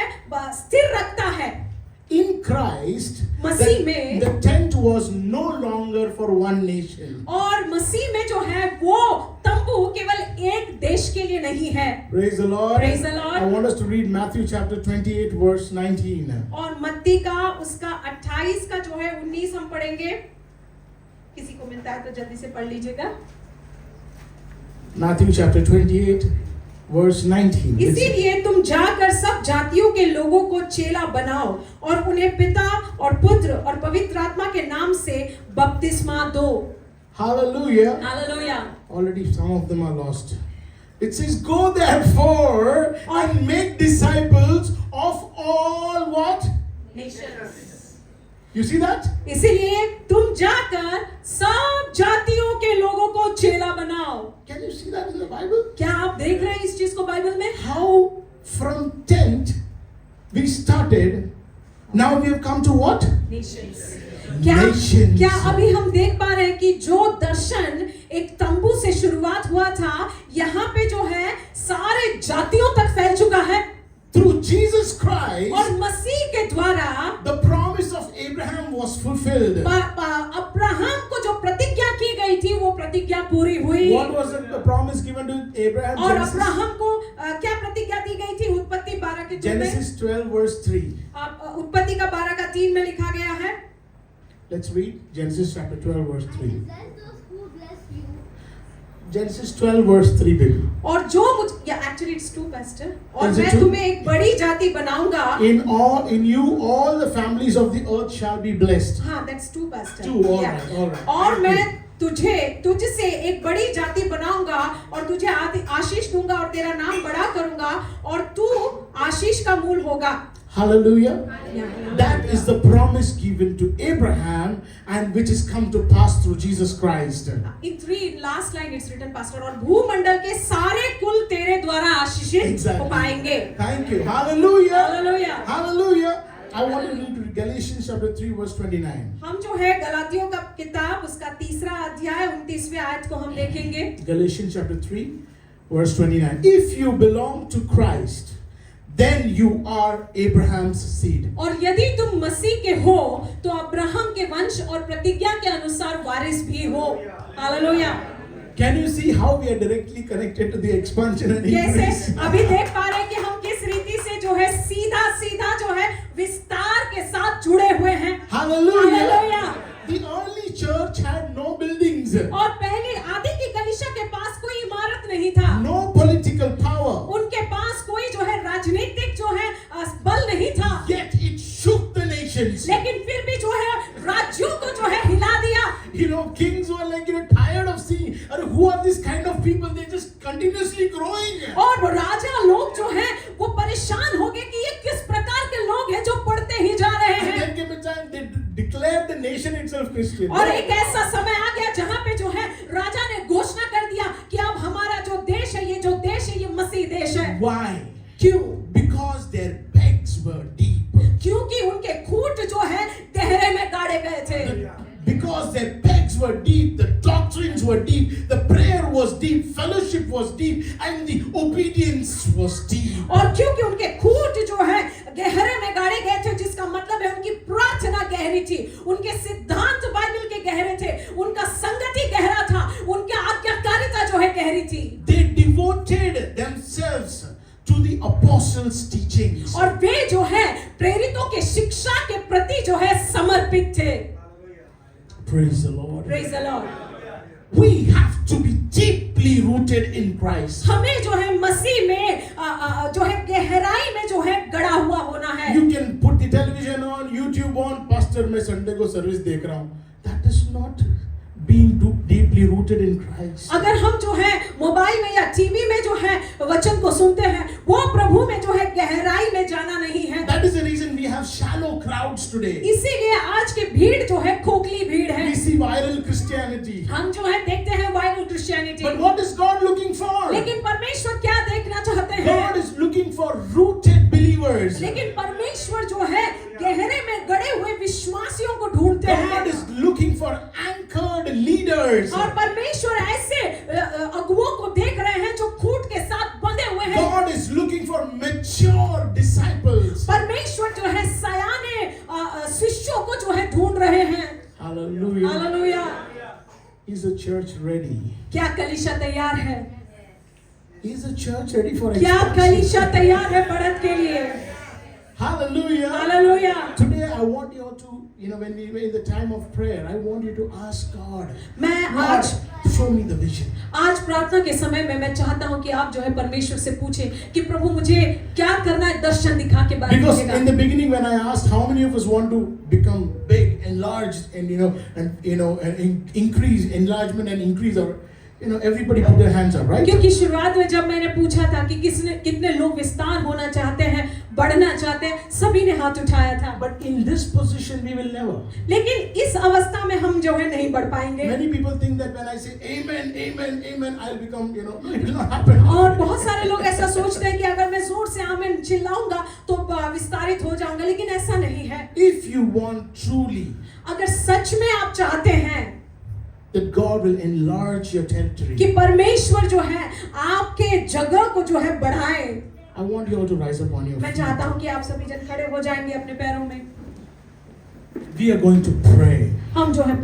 B: स्थिर रखता है।
A: In Christ,
B: मसीह में-
A: the tent was no longer for one nation.
B: और मसीह में जो है वो तंबू केवल एक देश के लिए नहीं है।
A: Praise the Lord.
B: Praise the Lord.
A: I want us to read Matthew chapter 28 verse 19.
B: और मत्ती का उसका 28 का जो है 19 हम पढ़ेंगे। किसी को मिलता है तो जल्दी से पढ़ लीजिएगा।
A: Matthew chapter 28 verse 19.
B: इसीलिए तुम जाकर सब जातियों के लोगों को चेला बनाओ और उन्हें पिता और पुत्र और पवित्र आत्मा के नाम से बपतिस्मा दो।
A: Hallelujah.
B: Hallelujah.
A: Already some of them are lost. It says, go therefore and make disciples of all what?
B: Nations.
A: You see that?
B: इसीलिए तुम जाकर सब जातियों के लोगों को चेला बनाओ.
A: Can you see that in the Bible?
B: क्या आप देख रहे हैं इस चीज को बाइबल में?
A: How from tent we started, now we have come to what?
B: Nations. क्या
A: Nations.
B: क्या अभी हम देख पा रहे हैं कि जो दर्शन एक तंबू से शुरुआत हुआ था, यहाँ पे जो है सारे जातियों तक फैल चुका है.
A: Through Jesus Christ,
B: और मसीह के द्वारा
A: the promise of Abraham was fulfilled.
B: Abraham को जो प्रतिज्ञा की गई थी वो प्रतिज्ञा पूरी हुई.
A: What was the promise given to Abraham?
B: और अब्राहम को क्या प्रतिज्ञा दी गई थी? उत्पत्ति 12 के 3 में.
A: Genesis 12 verse 3.
B: उत्पत्ति का 12 का 3 में लिखा गया है.
A: Let's read Genesis chapter 12 verse 3.
D: And bless those who bless you.
A: Genesis 12 verse 3 baby.
B: और जो मुझ या एक्चुअली इट्स 2 pastor. और
A: Is it
B: मैं
A: two?
B: तुम्हें एक बड़ी जाति बनाऊंगा.
A: In you all the families of the earth shall be blessed.
B: हाँ, that's 2 pastor.
A: 2, all
B: Yeah.
A: right, all right.
B: और मैं तुझसे एक बड़ी जाति बनाऊंगा और तुझे आशीष दूंगा और तेरा नाम बड़ा करूंगा और तू आशीष का मूल होगा.
A: Hallelujah.
B: Yeah.
A: That is the promise given to Abraham and which has come to pass through Jesus Christ.
B: In 3 last line it's written pastor और भूमंडल के सारे कुल तेरे द्वारा आशीषित हो पाएंगे.
A: Thank you. Hallelujah.
B: Hallelujah.
A: Hallelujah. I want to read Galatians chapter 3 verse 29.
B: हम जो है गलातियों का किताब उसका 3रा अध्याय 29वें आयत को हम देखेंगे.
A: Galatians chapter 3 verse 29. If you belong to Christ, then you are Abraham's seed.
B: और यदि तुम मसीह के हो तो अब्राहम के वंश और प्रतिज्ञा के अनुसार वारिस भी हो. Hallelujah.
A: Can you see how we are directly connected to the expansion and increase?
B: कैसे अभी देख पा रहे हैं कि हम किस रीति से जो है सीधा जो है विस्तार के साथ जुड़े हुए हैं.
A: Hallelujah.
B: Hallelujah.
A: The early church had no buildings,
B: और पहले आदि की कलीसिया के पास कोई इमारत नहीं था.
A: no political power,
B: उनके पास कोई जो है राजनीतिक जो है बल नहीं था.
A: yet it shook the nations.
B: लेकिन फिर भी जो है राज्यों को जो है हिला दिया.
A: You know, kings were like, tired of seeing, who are these kind of people? They're just continuously growing.
B: और वो राजा लोग जो हैं वो परेशान हो गए कि ये किस प्रकार के लोग हैं जो बढ़ते ही जा रहे
A: And
B: हैं.
A: then came a time they declared the nation itself Christian.
B: और एक ऐसा समय आ गया जहां पे जो है राजा ने घोषणा कर दिया कि अब हमारा जो देश है ये मसीह देश है.
A: Why?
B: क्यों?
A: Because their pegs were deep.
B: क्योंकि उनके खूंट जो है गहरे में गाड़े गए थे.
A: Because their pegs were deep, the doctrines were deep, the prayer was deep, fellowship was deep, and the obedience was deep.
B: और क्योंकि उनके खूंट जो है गहरे में गाड़े गए थे, जिसका मतलब है उनकी प्रार्थना गहरी थी, उनके सिद्धांत बाइबल के गहरे थे, उनका संगति गहरा था, उनकी आज्ञाकारिता जो है गहरी थी.
A: They devoted themselves to the apostles' teachings.
B: और वे जो है प्रेरितों के शिक्षा के प्रति जो है समर्पित थे.
A: Praise the Lord.
B: Praise the Lord.
A: We have to be deeply rooted in Christ.
B: हमें जो है मसीह में जो है गहराई में जो है गड़ा हुआ होना है.
A: You can put the television on, YouTube on, pastor मैं संडे को सर्विस देख रहा हूँ. That is not being deeply rooted in Christ.
B: अगर हम जो है मोबाइल में या टीवी में जो है वचन को सुनते हैं, वो प्रभु में जो है गहराई में जाना नहीं है.
A: That is the reason we have shallow crowds today.
B: इसीलिए आज की भीड़ जो है खोखली भीड़ है.
A: We see viral Christianity.
B: हम जो है देखते हैं viral Christianity.
A: But what is God looking for?
B: लेकिन परमेश्वर क्या देखना चाहते हैं?
A: God is looking for rooted believers.
B: लेकिन परमेश्वर जो है गहरे में गड़े हुए विश्वासियों को ढूंढते हैं.
A: God is looking for anchored leaders.
B: और परमेश्वर ऐसे अगुओं को देख रहे हैं जो खूंट के साथ बंधे हुए हैं.
A: God is looking for mature disciples.
B: परमेश्वर जो है सयाने शिष्यों को जो है ढूंढ रहे हैं.
A: Hallelujah.
B: Hallelujah.
A: Is the church ready?
B: क्या कलीसिया तैयार है?
A: Is the church ready for
B: क्या
A: expansion?
B: कलीसिया तैयार है बढ़त के लिए?
A: Hallelujah.
B: Hallelujah.
A: Today I want you to, when we were in the time of prayer, I want you to ask God,
B: मैं
A: Lord,
B: आज
A: show me the vision.
B: आज प्रार्थना के समय में मैं चाहता हूं कि आप जो है परमेश्वर से पूछें कि प्रभु मुझे क्या करना है, दर्शन दिखा के बाद
A: Because
B: मुझे
A: in the beginning when I asked how many of us want to become big, enlarged, and and increase enlargement and increase our everybody put their hands up, right?
B: क्योंकि शुरुआत में जब मैंने पूछा था कि कितने लोग विस्तार होना चाहते हैं, बढ़ना चाहते हैं, सभी ने हाथ उठाया था।
A: But in this position we will never.
B: लेकिन इस अवस्था में हम जो है नहीं बढ़ पाएंगे।
A: Many people think that when I say amen, amen, amen, I'll become, no, it will not happen.
B: और बहुत सारे लोग ऐसा सोचते हैं कि अगर मैं जोर से आमीन चिल्लाऊंगा तो विस्तारित हो जाऊंगा, लेकिन ऐसा नहीं है।
A: If you want truly
B: अगर सच में आप चाहते हैं
A: that God will enlarge your territory,
B: कि परमेश्वर जो है आपके जगह को जो है बढ़ाए,
A: I want you all to rise up on your
B: मैं
A: feet.
B: चाहता हूं कि आप सभी जन खड़े हो जाएंगे अपने पैरों में।
A: We are going to pray.
B: हम जो है